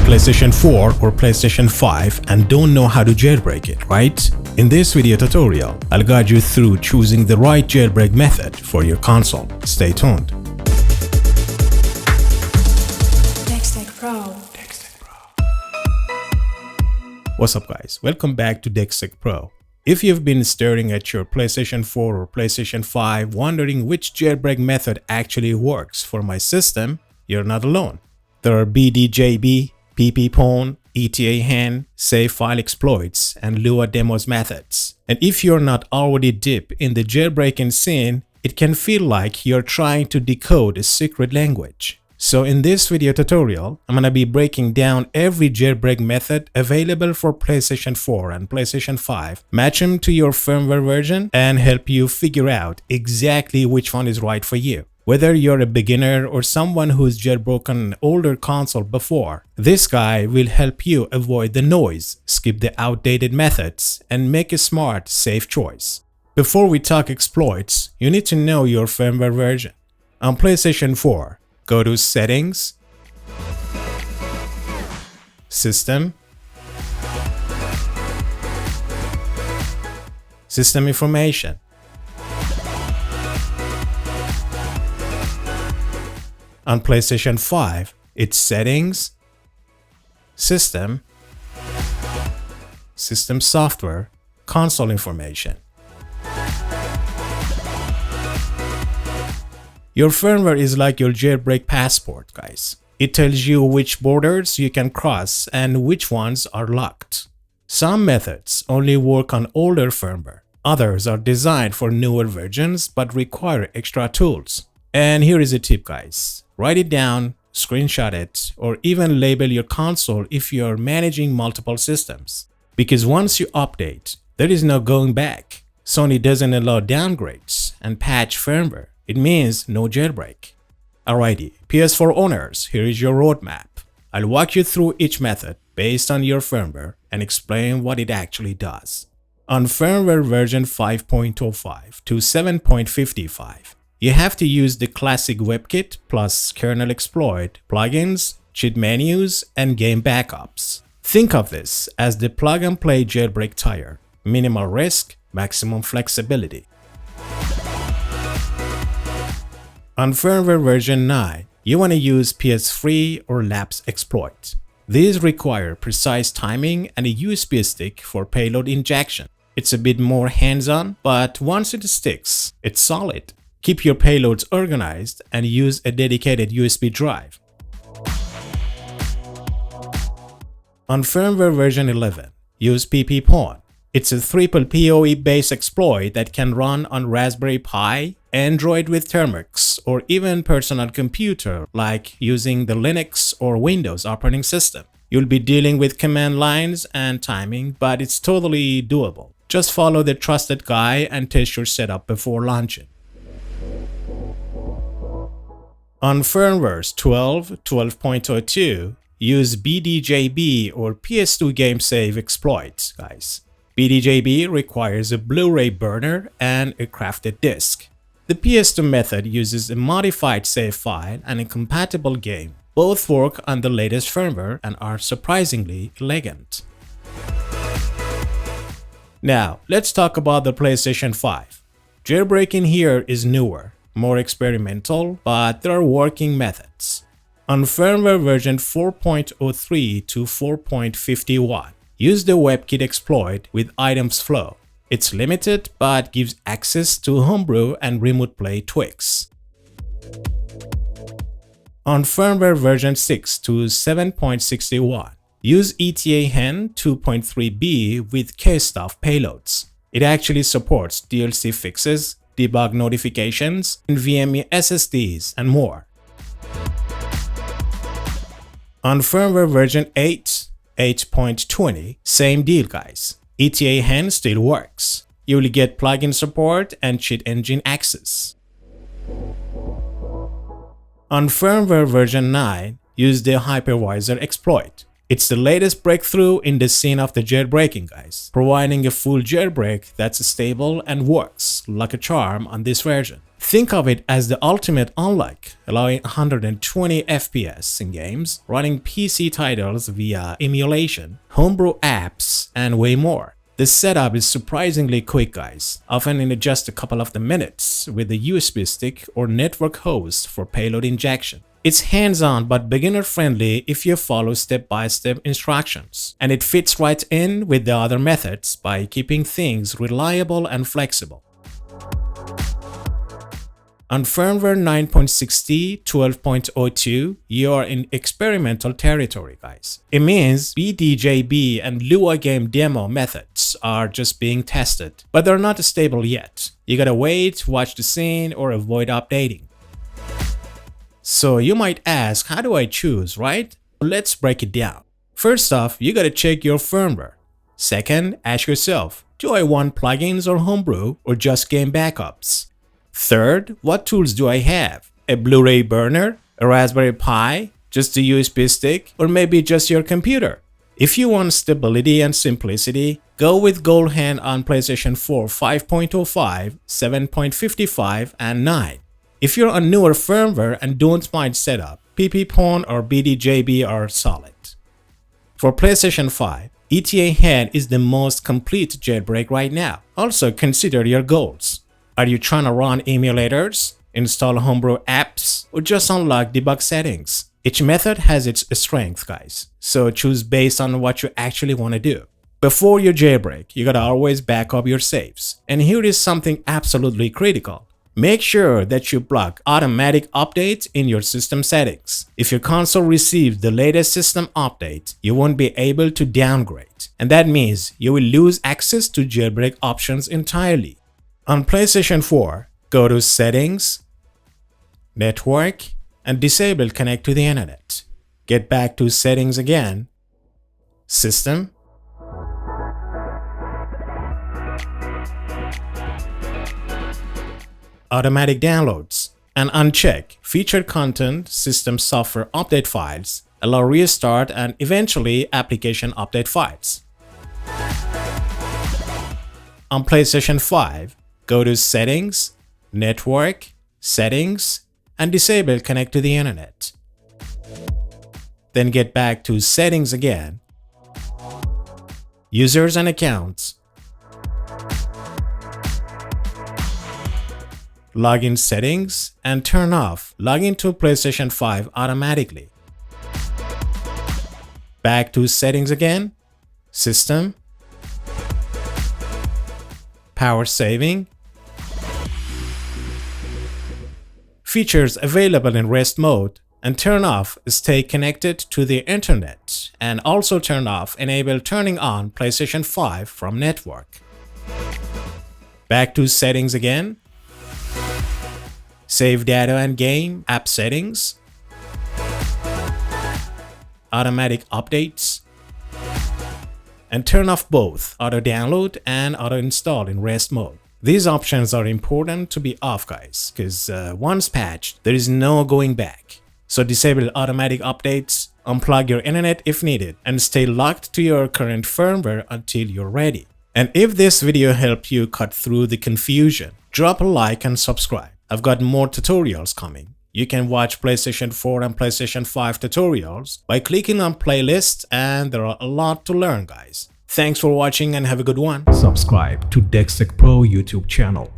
PlayStation 4 or PlayStation 5 and don't know how to jailbreak it, right? In this video tutorial, I'll guide you through choosing the right jailbreak method for your console. Stay tuned. What's up guys, welcome back to DexTech Pro. If you've been staring at your PlayStation 4 or PlayStation 5 wondering which jailbreak method actually works for my system, you're not alone. There are BDJB, PPPwn, etaHEN, save file exploits, and Lua demos methods. And if you're not already deep in the jailbreaking scene, it can feel like you're trying to decode a secret language. So in this video tutorial, I'm gonna be breaking down every jailbreak method available for PlayStation 4 and PlayStation 5, match them to your firmware version, and help you figure out exactly which one is right for you. Whether you're a beginner or someone who's jailbroken an older console before, this guide will help you avoid the noise, skip the outdated methods, and make a smart, safe choice. Before we talk exploits, you need to know your firmware version. On PlayStation 4, go to Settings, System, System Information. On PlayStation 5, it's Settings, System, System Software, Console Information. Your firmware is like your jailbreak passport, guys. It tells you which borders you can cross and which ones are locked. Some methods only work on older firmware. Others are designed for newer versions but require extra tools. And here is a tip, guys. Write it down, screenshot it, or even label your console if you're managing multiple systems. Because once you update, there is no going back. Sony doesn't allow downgrades and patch firmware. It means no jailbreak. Alrighty, PS4 owners, here is your roadmap. I'll walk you through each method based on your firmware and explain what it actually does. On firmware version 5.05 to 7.55, you have to use the classic WebKit plus kernel exploit, plugins, cheat menus, and game backups. Think of this as the plug-and-play jailbreak tire. Minimal risk, maximum flexibility. On firmware version 9, you want to use PS3 or lapse exploit. These require precise timing and a USB stick for payload injection. It's a bit more hands-on, but once it sticks, it's solid. Keep your payloads organized and use a dedicated USB drive. On firmware version 11, use PPPwn. It's a triple PoE-based exploit that can run on Raspberry Pi, Android with Termux, or even personal computer like using the Linux or Windows operating system. You'll be dealing with command lines and timing, but it's totally doable. Just follow the trusted guide and test your setup before launching. On firmwares 12, 12.02, use BDJB or PS2 Game Save Exploit, guys. BDJB requires a Blu-ray burner and a crafted disc. The PS2 method uses a modified save file and a compatible game. Both work on the latest firmware and are surprisingly elegant. Now, let's talk about the PlayStation 5. Jailbreaking here is newer, more experimental, but there are working methods. On firmware version 4.03 to 4.51, use the WebKit exploit with items flow. It's limited but gives access to homebrew and remote play tweaks. On firmware version 6 to 7.61, use etaHEN 2.3b with KStuff payloads. It actually supports DLC fixes, debug notifications, NVMe SSDs, and more. On firmware version 8, 8.20, same deal, guys. etaHEN still works. You will get plugin support and cheat engine access. On firmware version 9, use the Hypervisor Exploit. It's the latest breakthrough in the scene of the jailbreaking, guys, providing a full jailbreak that's stable and works like a charm on this version. Think of it as the ultimate unlock, allowing 120 FPS in games, running PC titles via emulation, homebrew apps, and way more. The setup is surprisingly quick, guys, often in just a couple of minutes with a USB stick or network host for payload injection. It's hands-on but beginner-friendly if you follow step-by-step instructions, and it fits right in with the other methods by keeping things reliable and flexible. On firmware 9.60 12.02, you are in experimental territory, guys. It means BDJB and Lua game demo methods are just being tested, but they're not stable yet. You gotta wait, watch the scene, or avoid updating. So you might ask, how do I choose, right? Let's break it down. First off, you gotta check your firmware. Second, ask yourself, do I want plugins or homebrew or just game backups? Third, what tools do I have? A Blu-ray burner, a Raspberry Pi, just a USB stick, or maybe just your computer? If you want stability and simplicity, go with GoldHEN on PlayStation 4 5.05, 7.55, and 9. If you're on newer firmware and don't mind setup, PPPwn or BDJB are solid. For PlayStation 5, etaHEN is the most complete jailbreak right now. Also consider your goals. Are you trying to run emulators, install homebrew apps, or just unlock debug settings? Each method has its strength, guys, so choose based on what you actually want to do. Before you jailbreak, you gotta always back up your saves. And here is something absolutely critical. Make sure that you block automatic updates in your system settings. If your console receives the latest system update, you won't be able to downgrade. And that means you will lose access to jailbreak options entirely. On PlayStation 4, go to Settings, Network, and disable Connect to the Internet. Get back to Settings again, System, Automatic Downloads, and uncheck Featured Content, System Software Update Files, allow restart, and eventually Application Update Files. On PlayStation 5, go to Settings, Network, Settings, and disable Connect to the Internet. Then get back to Settings again, Users and Accounts, Login Settings, and turn off Login to PlayStation 5 automatically. Back to Settings again, System, Power Saving, Features available in rest mode, and turn off Stay Connected to the Internet, and also turn off Enable Turning on PlayStation 5 from Network. Back to Settings again, Save Data and Game, App Settings, Automatic Updates, and turn off both Auto Download and Auto Install in rest mode. These options are important to be off, guys, because once patched, there is no going back. So disable automatic updates, unplug your internet if needed, and stay locked to your current firmware until you're ready. And if this video helped you cut through the confusion, drop a like and subscribe. I've got more tutorials coming. You can watch PlayStation 4 and PlayStation 5 tutorials by clicking on playlist, and there are a lot to learn, guys. Thanks for watching and have a good one. Subscribe to DexTech Pro YouTube channel.